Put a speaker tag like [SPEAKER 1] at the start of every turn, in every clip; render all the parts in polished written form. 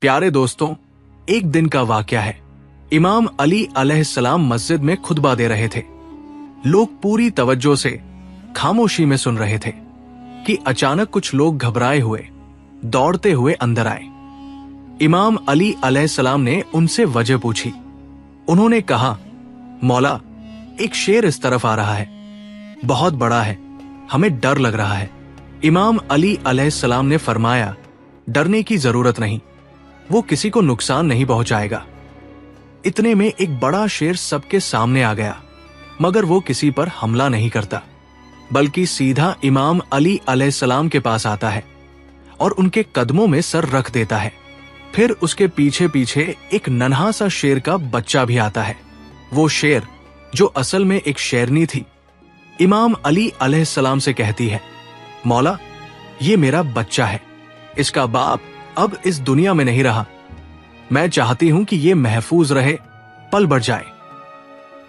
[SPEAKER 1] प्यारे दोस्तों, एक दिन का वाकया है। इमाम अली अलैहिस्सलाम मस्जिद में खुतबा दे रहे थे। लोग पूरी तवज्जो से खामोशी में सुन रहे थे कि अचानक कुछ लोग घबराए हुए दौड़ते हुए अंदर आए। इमाम अली अलैहिस्सलाम ने उनसे वजह पूछी। उन्होंने कहा, मौला, एक शेर इस तरफ आ रहा है, बहुत बड़ा है, हमें डर लग रहा है। इमाम अली अलैहिस्सलाम ने फरमाया, डरने की जरूरत नहीं, वो किसी को नुकसान नहीं पहुंचाएगा। इतने में एक बड़ा शेर सबके सामने आ गया, मगर वो किसी पर हमला नहीं करता, बल्कि सीधा इमाम अली अलैहिस्सलाम के पास आता है और उनके कदमों में सर रख देता है। फिर उसके पीछे पीछे एक नन्हा सा शेर का बच्चा भी आता है। वो शेर, जो असल में एक शेरनी थी, इमाम अली अलैहिस्सलाम से कहती है, मौला, ये मेरा बच्चा है, इसका बाप अब इस दुनिया में नहीं रहा। मैं चाहती हूं कि ये महफूज रहे, पल बढ़ जाए।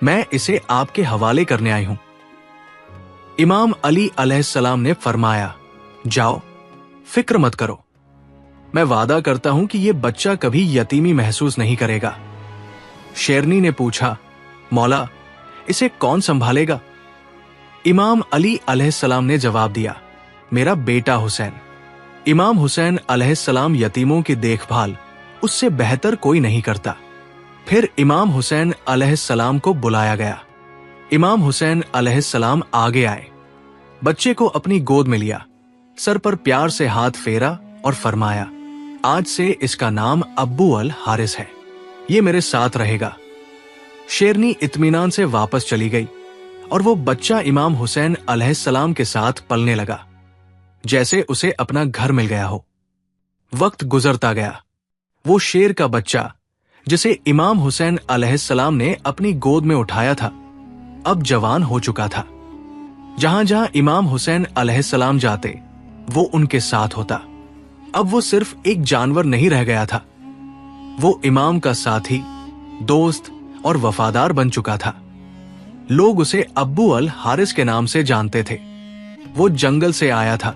[SPEAKER 1] मैं इसे आपके हवाले करने आई हूं। इमाम अली अलैहिस्सलाम ने फरमाया, जाओ, फिक्र मत करो, मैं वादा करता हूं कि ये बच्चा कभी यतीमी महसूस नहीं करेगा। शेरनी ने पूछा, मौला, इसे कौन संभालेगा? इमाम अली अलैहिस्सलाम ने जवाब दिया, मेरा बेटा हुसैन। इमाम हुसैन अलैहिस्सलाम यतीमों की देखभाल उससे बेहतर कोई नहीं करता। फिर इमाम हुसैन अलैहिस्सलाम को बुलाया गया। इमाम हुसैन अलैहिस्सलाम आगे आए, बच्चे को अपनी गोद में लिया, सर पर प्यार से हाथ फेरा और फरमाया, आज से इसका नाम अब्बू अल हारिस है, ये मेरे साथ रहेगा। शेरनी इत्मीनान से वापस चली गई और वो बच्चा इमाम हुसैन अलैहिस्सलाम के साथ पलने लगा, जैसे उसे अपना घर मिल गया हो। वक्त गुजरता गया। वो शेर का बच्चा, जिसे इमाम हुसैन अलैहिस्सलाम ने अपनी गोद में उठाया था, अब जवान हो चुका था। जहां जहां इमाम हुसैन अलैहिस्सलाम जाते, वो उनके साथ होता। अब वो सिर्फ एक जानवर नहीं रह गया था, वो इमाम का साथी, दोस्त और वफादार बन चुका था। लोग उसे अब्बू अल हारिस के नाम से जानते थे। वो जंगल से आया था,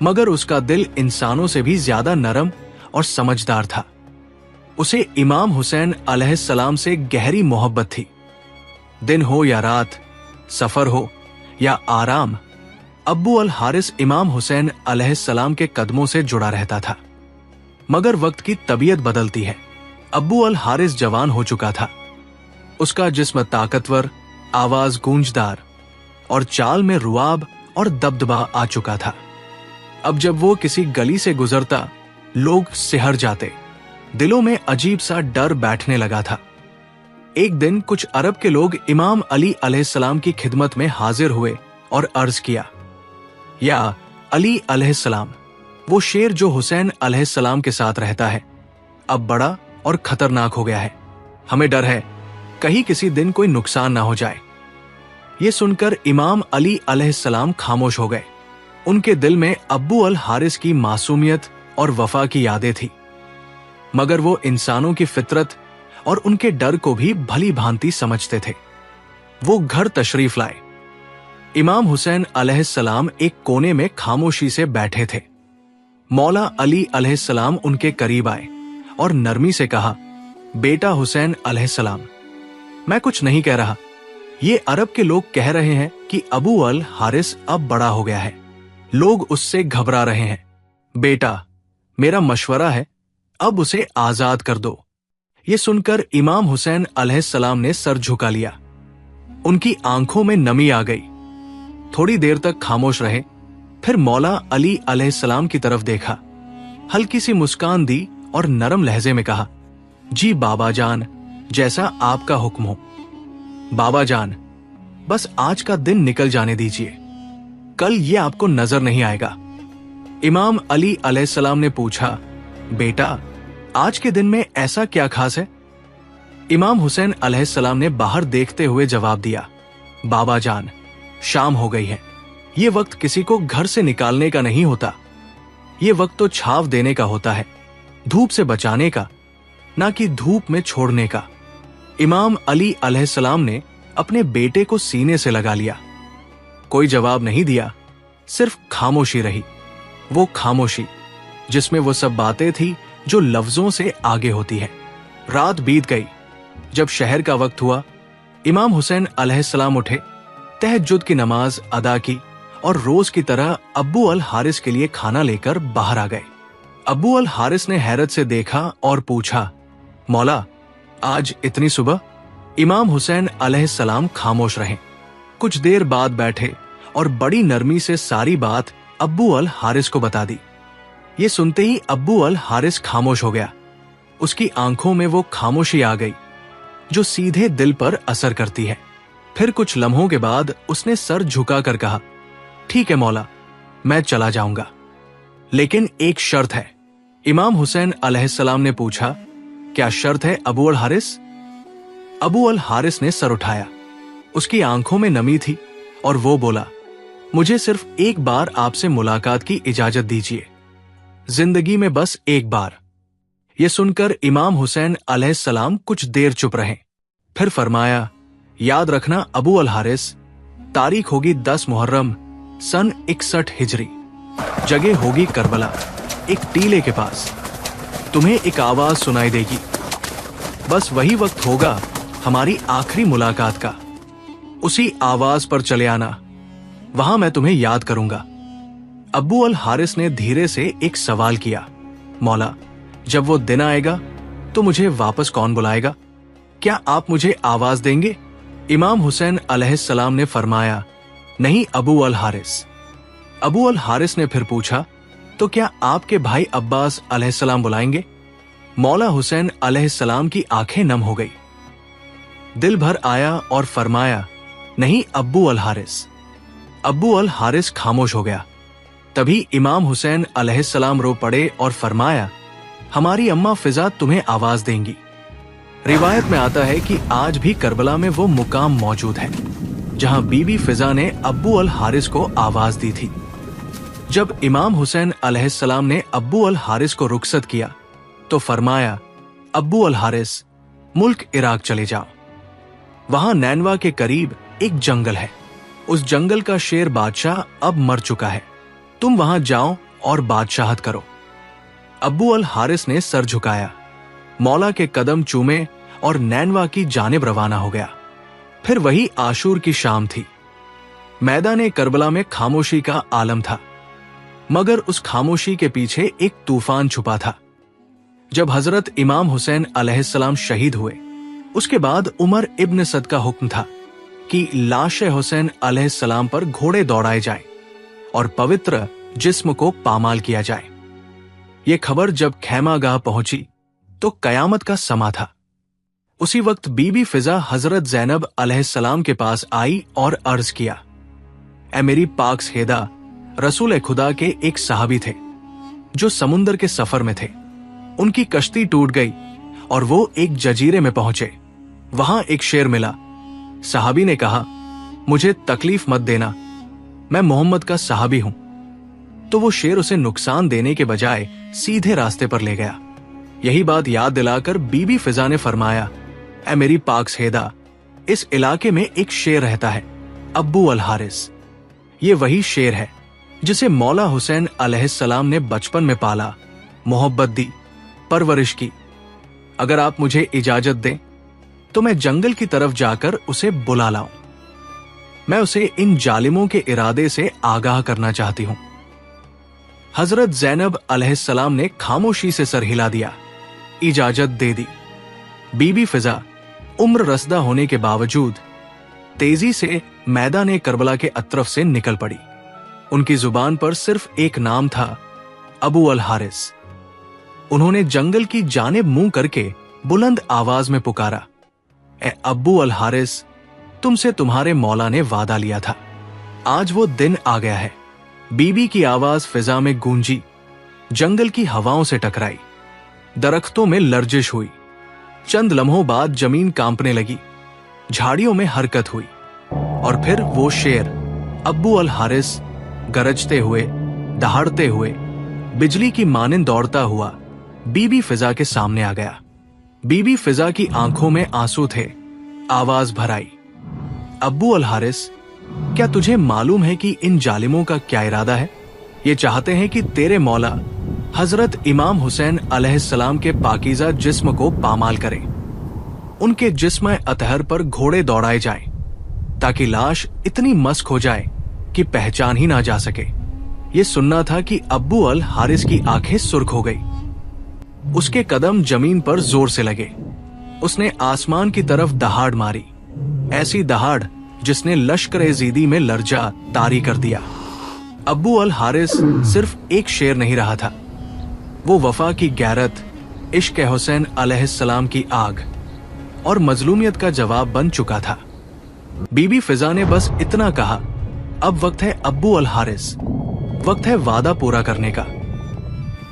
[SPEAKER 1] मगर उसका दिल इंसानों से भी ज्यादा नरम और समझदार था। उसे इमाम हुसैन अलैहिस्सलाम से गहरी मोहब्बत थी। दिन हो या रात, सफर हो या आराम, अब्बू अल हारिस इमाम हुसैन अलैहिस्सलाम के कदमों से जुड़ा रहता था। मगर वक्त की तबीयत बदलती है। अब्बू अल हारिस जवान हो चुका था। उसका जिस्म ताकतवर, आवाज गूंजदार और चाल में रुआब और दबदबा आ चुका था। अब जब वो किसी गली से गुजरता, लोग सिहर जाते, दिलों में अजीब सा डर बैठने लगा था। एक दिन कुछ अरब के लोग इमाम अली अलैहिस्सलाम की खिदमत में हाजिर हुए और अर्ज किया, या अली अलैहिस्सलाम, वो शेर जो हुसैन अलैहिस्सलाम के साथ रहता है, अब बड़ा और खतरनाक हो गया है। हमें डर है कहीं किसी दिन कोई नुकसान ना हो जाए। ये सुनकर इमाम अली अलैहिस्सलाम खामोश हो गए। उनके दिल में अब्बू अल हारिस की मासूमियत और वफा की यादें थी, मगर वो इंसानों की फितरत और उनके डर को भी भली भांति समझते थे। वो घर तशरीफ लाए। इमाम हुसैन अलैहिस्सलाम एक कोने में खामोशी से बैठे थे। मौला अली अलैहिस्सलाम उनके करीब आए और नरमी से कहा, बेटा हुसैन अलैहिस्सलाम, मैं कुछ नहीं कह रहा। ये अरब के लोग कह रहे हैं कि अबू अल हारिस अब बड़ा हो गया है, लोग उससे घबरा रहे हैं। बेटा, मेरा मशवरा है, अब उसे आजाद कर दो। ये सुनकर इमाम हुसैन अलैहिस्सलाम ने सर झुका लिया। उनकी आंखों में नमी आ गई। थोड़ी देर तक खामोश रहे, फिर मौला अली अलैहिस्सलाम की तरफ देखा, हल्की सी मुस्कान दी और नरम लहजे में कहा, जी बाबा जान, जैसा आपका हुक्म हो। बाबा जान, बस आज का दिन निकल जाने दीजिए, कल ये आपको नजर नहीं आएगा। इमाम अली अलैहिस्सलाम ने पूछा, बेटा, आज के दिन में ऐसा क्या खास है? इमाम हुसैन अलैहिस्सलाम ने बाहर देखते हुए जवाब दिया, बाबा जान, शाम हो गई है। ये वक्त किसी को घर से निकालने का नहीं होता। ये वक्त तो छाव देने का होता है, धूप से बचाने का, ना कि धूप में छोड़ने का। इमाम अली अलैहिस्सलाम ने अपने बेटे को सीने से लगा लिया। कोई जवाब नहीं दिया, सिर्फ खामोशी रही। वो खामोशी जिसमें वो सब बातें थी जो लफ्जों से आगे होती है। रात बीत गई। जब शहर का वक्त हुआ, इमाम हुसैन अलैहिस्सलाम उठे, तहज्जुद की नमाज अदा की और रोज की तरह अब्बू अल हारिस के लिए खाना लेकर बाहर आ गए। अब्बू अल हारिस ने हैरत से देखा और पूछा, मौला, आज इतनी सुबह? इमाम हुसैन अलैहिस्सलाम खामोश रहे। कुछ देर बाद बैठे और बड़ी नरमी से सारी बात अब्बू अल हारिस को बता दी। ये सुनते ही अब्बू अल हारिस खामोश हो गया। उसकी आंखों में वो खामोशी आ गई जो सीधे दिल पर असर करती है। फिर कुछ लम्हों के बाद उसने सर झुकाकर कहा, ठीक है मौला, मैं चला जाऊंगा, लेकिन एक शर्त है। इमाम हुसैन अलैहिस्सलाम ने पूछा, क्या शर्त है अबू अल हारिस? अबू अल हारिस ने सर उठाया। उसकी आंखों में नमी थी और वो बोला, मुझे सिर्फ एक बार आपसे मुलाकात की इजाजत दीजिए, जिंदगी में बस एक बार। ये सुनकर इमाम हुसैन अलैहिस्सलाम कुछ देर चुप रहे। फिर फरमाया, याद रखना अबू अल हारिस, तारीख होगी 10 मुहर्रम सन 61 हिजरी। जगह होगी करबला, एक टीले के पास। तुम्हें एक आवाज सुनाई देगी। बस वही वक्त होगा हमारी आखिरी मुलाकात का। उसी आवाज पर चले आना, वहां मैं तुम्हें याद करूंगा। अब्बू अल हारिस ने धीरे से एक सवाल किया, मौला, जब वो दिन आएगा तो मुझे वापस कौन बुलाएगा? क्या आप मुझे आवाज देंगे? इमाम हुसैन अलैहिस्सलाम ने फरमाया, नहीं अबू अल हारिस। अबू अल हारिस ने फिर पूछा, तो क्या आपके भाई अब्बास अलैहिस्सलाम बुलाएंगे? मौला हुसैन अलैहिस्सलाम की आंखें नम हो गई। दिल भर आया और फरमाया, नहीं अब्बू अल हारिस। अब्बू अल हारिस खामोश हो गया। तभी इमाम हुसैन अलैहिस्सलाम रो पड़े और फरमाया, हमारी अम्मा फिजा तुम्हें आवाज देंगी। रिवायत में आता है कि आज भी करबला में वो मुकाम मौजूद है जहां बीबी फिजा ने अब्बू अल हारिस को आवाज दी थी। जब इमाम हुसैन अलैहिस्सलाम ने अब्बू अल हारिस को रुखसत किया तो फरमाया, अब्बू अल हारिस, मुल्क इराक चले जाओ। वहां नैनवा के करीब एक जंगल है। उस जंगल का शेर बादशाह अब मर चुका है। तुम वहां जाओ और बादशाहत करो। अब्बू अल हारिस ने सर झुकाया, मौला के कदम चूमे और नैनवा की जानिब रवाना हो गया। फिर वही आशूर की शाम थी। मैदान करबला में खामोशी का आलम था, मगर उस खामोशी के पीछे एक तूफान छुपा था। जब हजरत इमाम हुसैन अलैहिस्सलाम शहीद हुए, उसके बाद उमर इब्न सद का हुक्म था कि लाश हुसैन अलैहिस्सलाम पर घोड़े दौड़ाए जाएं और पवित्र जिस्म को पामाल किया जाए। ये खबर जब खैमागाह पहुंची तो कयामत का समा था। उसी वक्त बीबी फिजा हजरत ज़ैनब अलैहिस्सलाम के पास आई और अर्ज किया, ए मेरी पाक सहेदा, रसूल खुदा के एक सहाबी थे जो समुंदर के सफर में थे। उनकी कश्ती टूट गई और वो एक जजीरे में पहुंचे। वहां एक शेर मिला। सहाबी ने कहा, मुझे तकलीफ मत देना, मैं मोहम्मद का सहाबी हूं। तो वो शेर उसे नुकसान देने के बजाय सीधे रास्ते पर ले गया। यही बात याद दिलाकर बीबी फिजा ने फरमाया, ए मेरी पाक सहेदा, इस इलाके में एक शेर रहता है, अब्बू अल हारिस। ये वही शेर है जिसे मौला हुसैन अलैहिस्सलाम ने बचपन में पाला, मोहब्बत दी, परवरिश की। अगर आप मुझे इजाजत दें तो मैं जंगल की तरफ जाकर उसे बुला लाऊं। मैं उसे इन जालिमों के इरादे से आगाह करना चाहती हूं। हजरत ज़ैनब अलैहिस्सलाम ने खामोशी से सर हिला दिया, इजाजत दे दी। बीबी फिजा उम्र रसदा होने के बावजूद तेजी से मैदान करबला के अतरफ से निकल पड़ी। उनकी जुबान पर सिर्फ एक नाम था, अबू अल हारिस। उन्होंने जंगल की जानिब मुंह करके बुलंद आवाज में पुकारा, ए अब्बू अल हारिस, तुमसे तुम्हारे मौला ने वादा लिया था, आज वो दिन आ गया है। बीबी की आवाज फिजा में गूंजी, जंगल की हवाओं से टकराई, दरख्तों में लर्जिश हुई। चंद लम्हों बाद जमीन कांपने लगी, झाड़ियों में हरकत हुई और फिर वो शेर अब्बू अल हारिस गरजते हुए, दहाड़ते हुए, बिजली की मानिंद दौड़ता हुआ बीबी फिजा के सामने आ गया। बीबी फिजा की आंखों में आंसू थे। आवाज भर आई, अब्बू अल हारिस, क्या तुझे मालूम है कि इन जालिमों का क्या इरादा है? ये चाहते हैं कि तेरे मौला हजरत इमाम हुसैन अलैहिस्सलाम के पाकीज़ा जिस्म को पामाल करे। उनके जिस्म अतहर पर घोड़े दौड़ाए जाएं, ताकि लाश इतनी मस्क हो जाए कि पहचान ही ना जा सके। ये सुनना था कि अब्बू अल हारिस की आंखें सुर्ख हो गई। उसके कदम जमीन पर जोर से लगे। उसने आसमान की तरफ दहाड़ मारी, ऐसी दहाड़ जिसने लश्कर ज़ीदी में लर्जा तारी कर दिया। अब्बू अल हारिस सिर्फ एक शेर नहीं रहा था, वो वफा की गैरत, इश्क हुसैन अलैहिस्सलाम की आग और मजलूमियत का जवाब बन चुका था। बीबी फिजा ने बस इतना कहा, अब वक्त है अब्बू अल हारिस, वक्त है वादा पूरा करने का।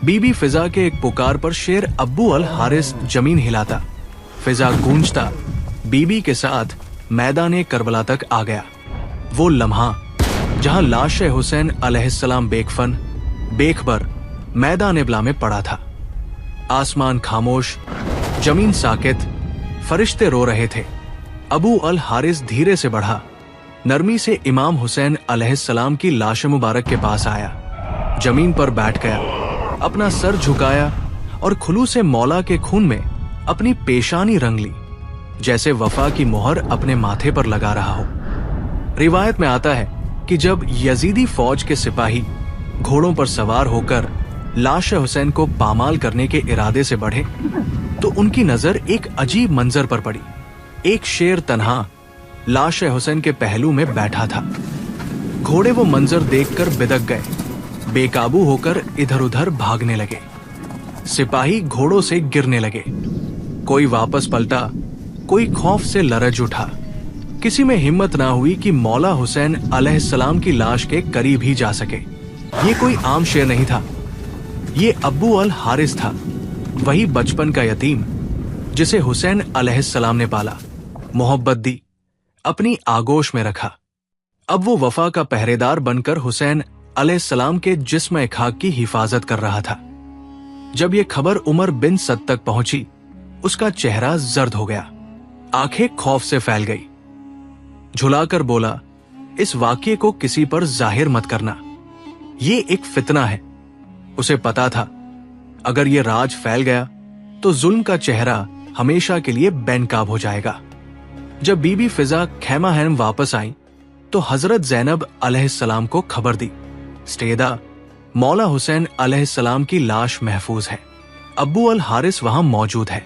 [SPEAKER 1] बीबी फिजा के एक पुकार पर शेर अब्बू अल हारिस जमीन हिलाता, फिजा गूंजता बीबी के साथ मैदान करबला तक आ गया। वो लम्हा जहां लाश हुसैन अलैहिस्सलाम बेकफन बेखबर मैदान इब्ला में पड़ा था। आसमान खामोश, जमीन साकित, फरिश्ते रो रहे थे। अबू अल हारिस धीरे से बढ़ा, नरमी से इमाम हुसैन अलैहिस्सलाम की लाश मुबारक के पास आया, जमीन पर बैठ गया, अपना सर झुकाया और खुलू से मौला के खून में अपनी पेशानी रंग ली, जैसे वफा की मोहर अपने माथे पर लगा रहा हो। रिवायत में आता है कि जब यजीदी फौज के सिपाही घोड़ों पर सवार होकर लाश हुसैन को पामाल करने के इरादे से बढ़े, तो उनकी नजर एक अजीब मंजर पर पड़ी। एक शेर तन्हा लाश हुसैन के पहलू में बैठा था। घोड़े वो मंजर देखकर बिदक गए, बेकाबू होकर इधर उधर भागने लगे। सिपाही घोड़ों से गिरने लगे, कोई वापस पलटा, कोई खौफ से लरज उठा। किसी में हिम्मत ना हुई कि मौला हुसैन अलैहिस्सलाम की लाश के करीब ही जा सके। ये कोई आम शेर नहीं था, ये अब्बू अल हारिस था, वही बचपन का यतीम जिसे हुसैन अलैहिस्सलाम ने पाला, मोहब्बत दी, अपनी आगोश में रखा। अब वो वफा का पहरेदार बनकर हुसैन अलैहिस्सलाम के जिस्म खाक की हिफाजत कर रहा था। जब ये खबर उमर बिन सद तक पहुंची, उसका चेहरा जर्द हो गया, आंखें खौफ से फैल गई। झुलाकर बोला, इस वाक्य को किसी पर जाहिर मत करना, ये एक फितना है। उसे पता था, अगर ये राज फैल गया तो जुल्म का चेहरा हमेशा के लिए बेनकाब हो जाएगा। जब बीबी फिजा खैमाहैम वापस आई तो हजरत ज़ैनब अलैहिस्सलाम को खबर दी, स्टेदा, मौला हुसैन अलैहिस्सलाम की लाश महफूज है, अब्बू अल हारिस वहां मौजूद है।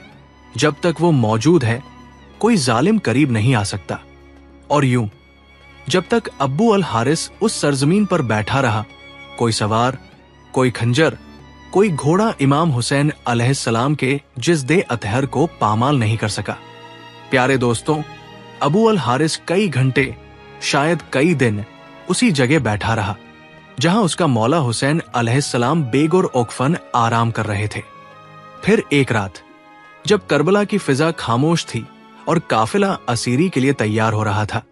[SPEAKER 1] जब तक वो मौजूद है कोई जालिम करीब नहीं आ सकता। और यूं जब तक अब्बू अल हारिस उस सरजमीन पर बैठा रहा, कोई सवार, कोई खंजर, कोई घोड़ा इमाम हुसैन अलैहिस्सलाम के जिस्दे अतहर को पामाल नहीं कर सका। प्यारे दोस्तों, अबू अल हारिस कई घंटे, शायद कई दिन उसी जगह बैठा रहा जहां उसका मौला हुसैन अलैहिस्सलाम बेगुर ओकफन आराम कर रहे थे। फिर एक रात जब करबला की फिजा खामोश थी और काफिला असीरी के लिए तैयार हो रहा था,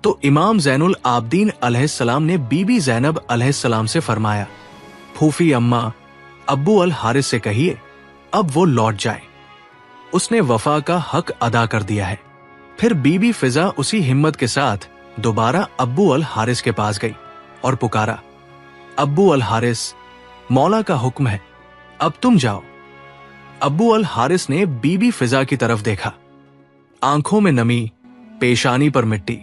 [SPEAKER 1] तो इमाम ज़ैनुल आबदीन अलैहिस्सलाम ने बीबी ज़ैनब अलैहिस्सलाम से फरमाया, फूफी अम्मा अब्बू अल हारिस से कहिए अब वो लौट जाए, उसने वफा का हक अदा कर दिया है। फिर बीबी फिजा उसी हिम्मत के साथ दोबारा अब्बू अल हारिस के पास गई और पुकारा, अब्बू अल हारिस, मौला का हुक्म है, अब तुम जाओ। अब्बू अल हारिस ने बीबी फिजा की तरफ देखा, आंखों में नमी, पेशानी पर मिट्टी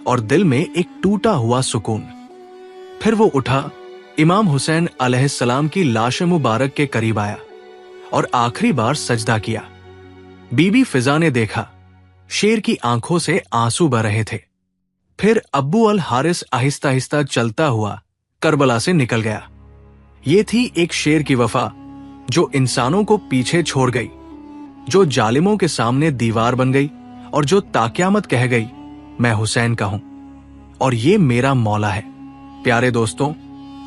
[SPEAKER 1] और दिल में एक टूटा हुआ सुकून। फिर वो उठा, इमाम हुसैन अलैहिस्सलाम की लाश मुबारक के करीब आया और आखिरी बार सजदा किया। बीबी फिजा ने देखा, शेर की आंखों से आंसू बह रहे थे। फिर अब्बू अल हारिस आहिस्ता आहिस्ता चलता हुआ करबला से निकल गया। ये थी एक शेर की वफा जो इंसानों को पीछे छोड़ गई, जो जालिमों के सामने दीवार बन गई और जो ताक़यामत कह गई, मैं हुसैन का हूं और ये मेरा मौला है। प्यारे दोस्तों,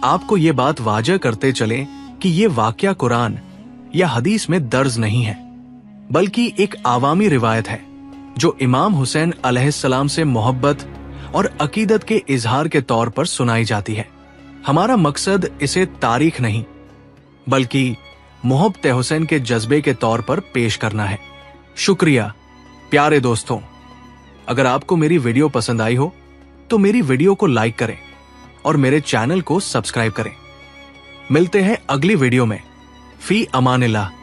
[SPEAKER 1] आपको ये बात वाजह करते चलें कि ये वाकया कुरान या हदीस में दर्ज नहीं है, बल्कि एक आवामी रिवायत है जो इमाम हुसैन अलैहिस्सलाम से मोहब्बत और अकीदत के इजहार के तौर पर सुनाई जाती है। हमारा मकसद इसे तारीख नहीं बल्कि मोहब्बत हुसैन के जज्बे के तौर पर पेश करना है। शुक्रिया प्यारे दोस्तों। अगर आपको मेरी वीडियो पसंद आई हो तो मेरी वीडियो को लाइक करें और मेरे चैनल को सब्सक्राइब करें। मिलते हैं अगली वीडियो में। फी अमानिल्लाह।